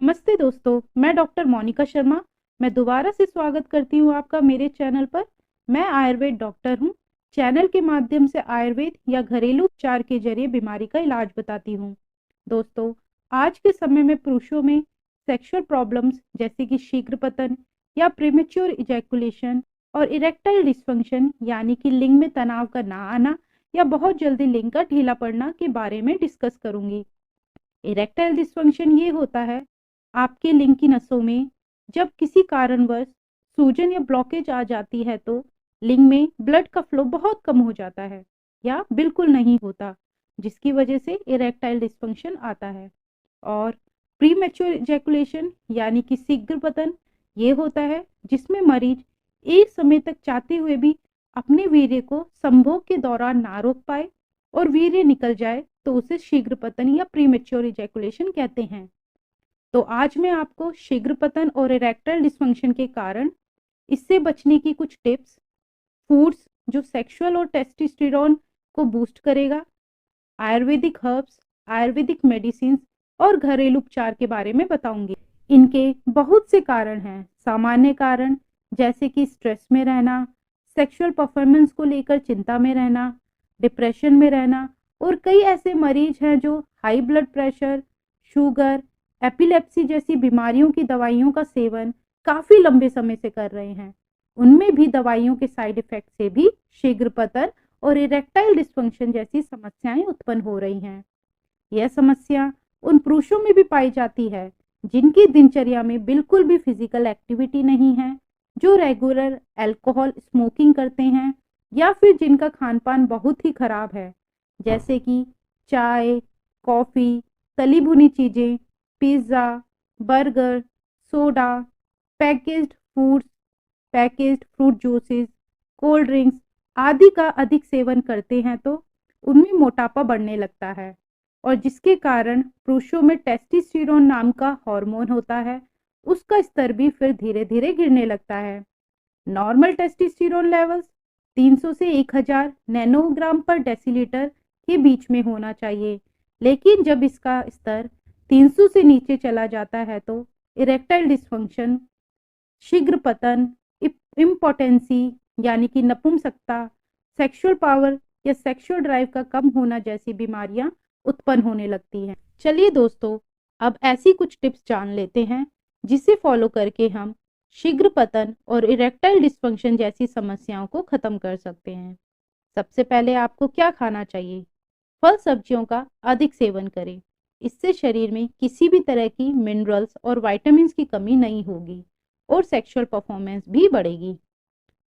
नमस्ते दोस्तों, मैं डॉक्टर मोनिका शर्मा। मैं दोबारा से स्वागत करती हूँ आपका मेरे चैनल पर। मैं आयुर्वेद डॉक्टर हूँ। चैनल के माध्यम से आयुर्वेद या घरेलू उपचार के जरिए बीमारी का इलाज बताती हूँ। दोस्तों, आज के समय में पुरुषों में सेक्सुअल प्रॉब्लम्स जैसे कि शीघ्र पतन या प्रीमेच्योर इजैकुलेशन और इरेक्टाइल डिस्फंक्शन यानी कि लिंग में तनाव का ना आना या बहुत जल्दी लिंग का ढीला पड़ना के बारे में डिस्कस करूंगी। इरेक्टाइल डिस्फंक्शन ये होता है आपके लिंग की नसों में जब किसी कारणवश सूजन या ब्लॉकेज आ जाती है तो लिंग में ब्लड का फ्लो बहुत कम हो जाता है या बिल्कुल नहीं होता, जिसकी वजह से इरेक्टाइल डिस्फंक्शन आता है। और प्रीमेच्योर इजैकुलेशन यानी कि शीघ्र पतन ये होता है जिसमें मरीज एक समय तक चाहते हुए भी अपने वीर्य को संभोग के दौरान ना रोक पाए और वीर्य निकल जाए तो उसे शीघ्र पतन या प्रीमेच्योर इजैकुलेशन कहते हैं। तो आज मैं आपको शीघ्र पतन और इरेक्टाइल डिस्फंक्शन के कारण, इससे बचने की कुछ टिप्स, फूड्स जो सेक्सुअल और टेस्टोस्टेरोन को बूस्ट करेगा, आयुर्वेदिक हर्ब्स, आयुर्वेदिक मेडिसिन और घरेलू उपचार के बारे में बताऊंगी। इनके बहुत से कारण हैं। सामान्य कारण जैसे कि स्ट्रेस में रहना, सेक्सुअल परफॉर्मेंस को लेकर चिंता में रहना, डिप्रेशन में रहना और कई ऐसे मरीज हैं जो high blood pressure, sugar, epilepsy जैसी बीमारियों की दवाइयों का सेवन काफी लंबे समय से कर रहे हैं। उनमें भी दवाइयों के साइड इफेक्ट से भी शीघ्र पतन और इरेक्टाइल डिस्फंक्शन जैसी समस्याएं उत्पन्न हो रही हैं। यह समस्या उन पुरुषों में भी पाई जाती है जिनकी दिनचर्या में बिल्कुल भी फिजिकल एक्टिविटी नहीं है, जो रेगुलर अल्कोहल स्मोकिंग करते हैं या फिर जिनका खान पान बहुत ही खराब है, जैसे कि चाय, कॉफ़ी, तली भुनी चीज़ें, pizza, burger, soda, packaged foods, packaged fruit juices, cold drinks आदि का अधिक सेवन करते हैं तो उनमें मोटापा बढ़ने लगता है और जिसके कारण पुरुषों में टेस्टोस्टेरोन नाम का हार्मोन होता है, उसका स्तर भी फिर धीरे धीरे गिरने लगता है। नॉर्मल टेस्टोस्टेरोन लेवल्स 300 से 1000 नैनोग्राम पर डेसीलीटर के बीच में होना चाहिए, लेकिन जब इसका स्तर 300 से नीचे चला जाता है तो इरेक्टाइल डिस्फंक्शन, शीघ्र पतन, इम्पोटेंसी यानी कि नपुंसकता, सेक्सुअल पावर या सेक्सुअल ड्राइव का कम होना जैसी बीमारियां उत्पन्न होने लगती हैं। चलिए दोस्तों, अब ऐसी कुछ टिप्स जान लेते हैं जिसे फॉलो करके हम शीघ्र पतन और इरेक्टाइल डिस्फंक्शन जैसी समस्याओं को खत्म कर सकते हैं। सबसे पहले आपको क्या खाना चाहिए? फल सब्जियों का अधिक सेवन करें। इससे शरीर में किसी भी तरह की मिनरल्स और विटामिन्स की कमी नहीं होगी और सेक्सुअल परफॉर्मेंस भी बढ़ेगी।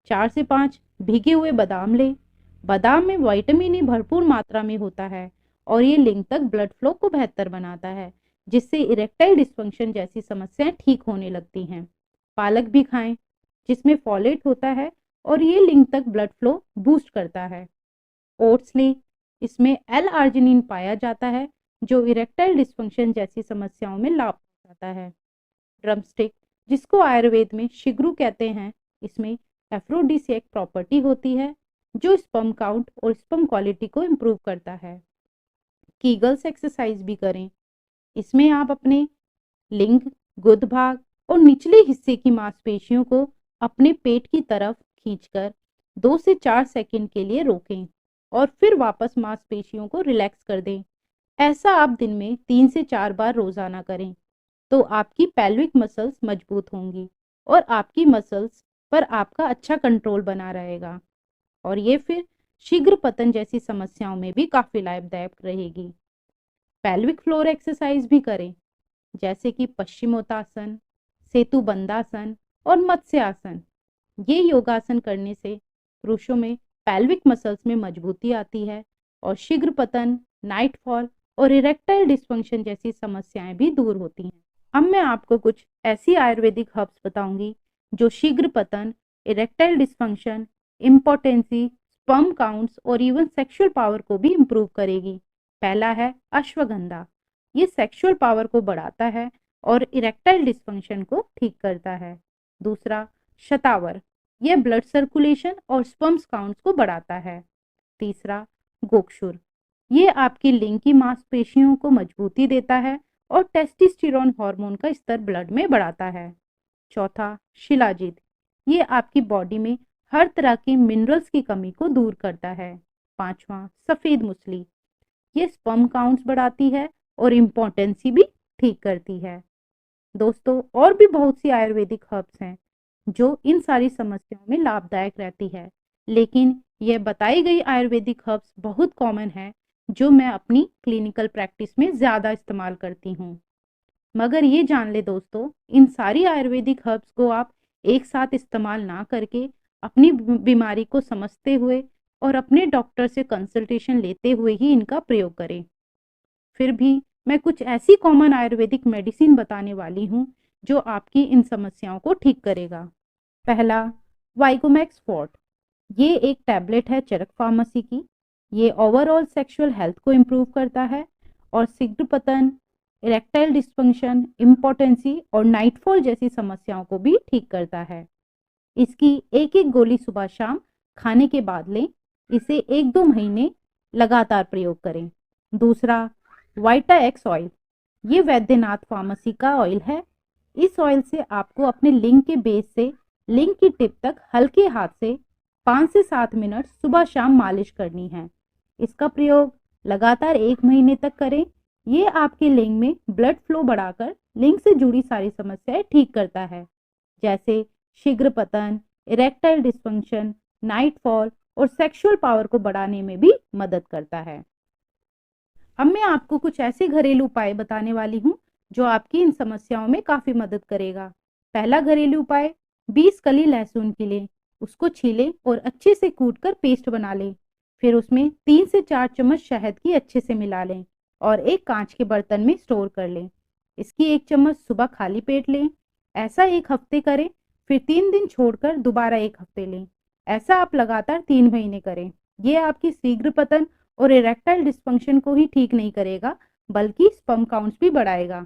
4 से 5 भीगे हुए बादाम लें। बादाम में विटामिन ई भरपूर मात्रा में होता है और ये लिंग तक ब्लड फ्लो को बेहतर बनाता है, जिससे इरेक्टाइल डिस्फंक्शन जैसी समस्याएं ठीक होने लगती हैं। पालक भी खाएं, जिसमें फॉलेट होता है और ये लिंग तक ब्लड फ्लो बूस्ट करता है। ओट्स लें, इसमें एल आर्जिनिन पाया जाता है जो इरेक्टाइल डिस्फंक्शन जैसी समस्याओं में लाभ पहुंचाता है। ड्रमस्टिक, जिसको आयुर्वेद में शिग्रू कहते हैं, इसमें एफ्रोडिसिएक प्रॉपर्टी होती है जो स्पर्म काउंट और स्पर्म क्वालिटी को इम्प्रूव करता है। कीगल्स एक्सरसाइज भी करें। इसमें आप अपने लिंग, गुद भाग और निचले हिस्से की मांसपेशियों को अपने पेट की तरफ खींचकर 2 से 4 सेकंड के लिए रोकें और फिर वापस मांसपेशियों को रिलैक्स कर दें। ऐसा आप दिन में 3 से 4 बार रोजाना करें तो आपकी पेल्विक मसल्स मजबूत होंगी और आपकी मसल्स पर आपका अच्छा कंट्रोल बना रहेगा और ये फिर शीघ्र पतन जैसी समस्याओं में भी काफी लाभदायक रहेगी। पेल्विक फ्लोर एक्सरसाइज भी करें, जैसे कि पश्चिमोत्तासन, सेतु बंधासन और मत्स्य आसन। ये योगासन करने से पुरुषों में पेल्विक मसल्स में मजबूती आती है और शीघ्र पतन, नाइटफॉल और इरेक्टाइल डिस्फंक्शन जैसी समस्याएं भी दूर होती हैं। अब मैं आपको कुछ ऐसी आयुर्वेदिक हर्ब्स बताऊंगी जो शीघ्र पतन, erectile dysfunction, impotency, sperm counts और इवन सेक्सुअल पावर को भी इम्प्रूव करेगी। पहला है अश्वगंधा। ये सेक्सुअल पावर को बढ़ाता है और इरेक्टाइल डिस्फंक्शन को ठीक करता है। दूसरा, शतावर। यह ब्लड सर्कुलेशन और स्पर्म्स काउंट्स को बढ़ाता है। तीसरा, गोक्षुर। ये आपकी लिंग की मांसपेशियों को मजबूती देता है और टेस्टोस्टेरोन हार्मोन का स्तर ब्लड में बढ़ाता है। चौथा, शिलाजीत, ये आपकी बॉडी में हर तरह की मिनरल्स की कमी को दूर करता है। पांचवा, सफेद मूसली, ये स्पर्म काउंट्स बढ़ाती है और इम्पोर्टेंसी भी ठीक करती है। दोस्तों, और भी बहुत सी आयुर्वेदिक हर्ब्स हैं जो इन सारी समस्याओं में लाभदायक रहती है, लेकिन यह बताई गई आयुर्वेदिक हर्ब्स बहुत कॉमन है जो मैं अपनी क्लिनिकल प्रैक्टिस में ज़्यादा इस्तेमाल करती हूँ। मगर ये जान ले दोस्तों, इन सारी आयुर्वेदिक हर्ब्स को आप एक साथ इस्तेमाल ना करके अपनी बीमारी को समझते हुए और अपने डॉक्टर से कंसल्टेशन लेते हुए ही इनका प्रयोग करें। फिर भी मैं कुछ ऐसी कॉमन आयुर्वेदिक मेडिसिन बताने वाली हूँ जो आपकी इन समस्याओं को ठीक करेगा। पहला, वाइगोमैक्स फोर्ट, ये एक टैबलेट है चरक फार्मेसी की। ये ओवरऑल सेक्सुअल हेल्थ को इम्प्रूव करता है और शीघ्रपतन, इरेक्टाइल डिस्फंक्शन, इम्पोटेंसी और नाइटफॉल जैसी समस्याओं को भी ठीक करता है। इसकी एक एक गोली सुबह शाम खाने के बाद लें। इसे 1-2 महीने लगातार प्रयोग करें। दूसरा, वाइटा एक्स ऑयल, ये वैद्यनाथ फार्मेसी का ऑयल है। इस ऑयल से आपको अपने लिंग के बेस से लिंग की टिप तक हल्के हाथ से 5 से 7 मिनट सुबह शाम मालिश करनी है। इसका प्रयोग लगातार 1 महीने तक करें। ये आपके लिंग में ब्लड फ्लो बढ़ाकर लिंग से जुड़ी सारी समस्याएं ठीक करता है, जैसे शीघ्र पतन, इरेक्टाइल डिस्फंक्शन, नाइटफॉल और सेक्सुअल पावर को बढ़ाने में भी मदद करता है। अब मैं आपको कुछ ऐसे घरेलू उपाय बताने वाली हूँ जो आपकी इन समस्याओं में काफी मदद करेगा। पहला घरेलू उपाय, 20 कली लहसुन की लें, उसको छीलें और अच्छे से कूटकर पेस्ट बना लें। फिर उसमें 3 से 4 चम्मच शहद की अच्छे से मिला लें और एक कांच के बर्तन में स्टोर कर लें। इसकी 1 चम्मच सुबह खाली पेट लें। ऐसा 1 हफ्ते करें, फिर 3 दिन छोड़कर दोबारा 1 हफ्ते लें। ऐसा आप लगातार 3 महीने करें। ये आपकी शीघ्र पतन और इरेक्टाइल डिस्फंक्शन को ही ठीक नहीं करेगा, बल्कि स्पर्म काउंट्स भी बढ़ाएगा।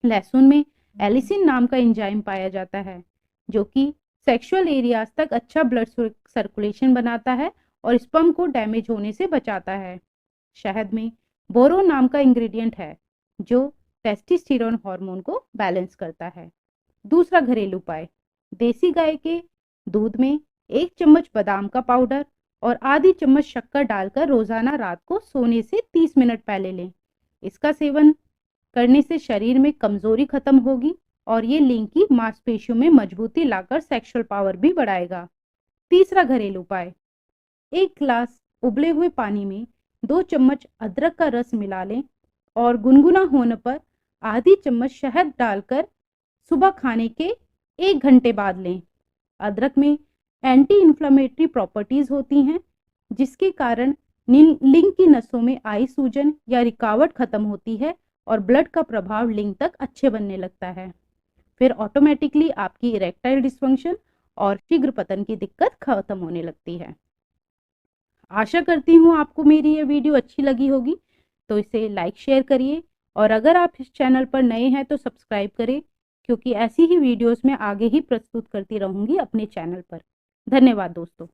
लहसुन में एलिसिन नाम का एंजाइम पाया जाता है जो कि सेक्सुअल एरियाज तक अच्छा ब्लड सर्कुलेशन बनाता है और स्पर्म को डैमेज होने से बचाता है। शहद में बोरोन नाम का इंग्रेडिएंट है जो टेस्टोस्टेरोन हार्मोन को बैलेंस करता है। दूसरा घरेलू उपाय, देसी गाय के दूध में 1 चम्मच बादाम का पाउडर और आधी चम्मच शक्कर डालकर रोजाना रात को सोने से 30 मिनट पहले लें। इसका सेवन करने से शरीर में कमजोरी खत्म होगी और ये लिंग की मांसपेशियों में मजबूती लाकर सेक्सुअल पावर भी बढ़ाएगा। तीसरा घरेलू उपाय, 1 ग्लास उबले हुए पानी में 2 चम्मच अदरक का रस मिला लें और गुनगुना होने पर आधी चम्मच शहद डालकर सुबह खाने के 1 घंटे बाद लें। अदरक में एंटी इन्फ्लेमेटरी प्रॉपर्टीज होती हैं जिसके कारण लिंग की नसों में आई सूजन या रुकावट खत्म होती है और ब्लड का प्रभाव लिंग तक अच्छे बनने लगता है। फिर ऑटोमेटिकली आपकी इरेक्टाइल डिस्फंक्शन और शीघ्र पतन की दिक्कत खत्म होने लगती है। आशा करती हूँ आपको मेरी ये वीडियो अच्छी लगी होगी, तो इसे लाइक शेयर करिए और अगर आप इस चैनल पर नए हैं तो सब्सक्राइब करें, क्योंकि ऐसी ही वीडियोस मैं आगे ही प्रस्तुत करती रहूँगी अपने चैनल पर। धन्यवाद दोस्तों।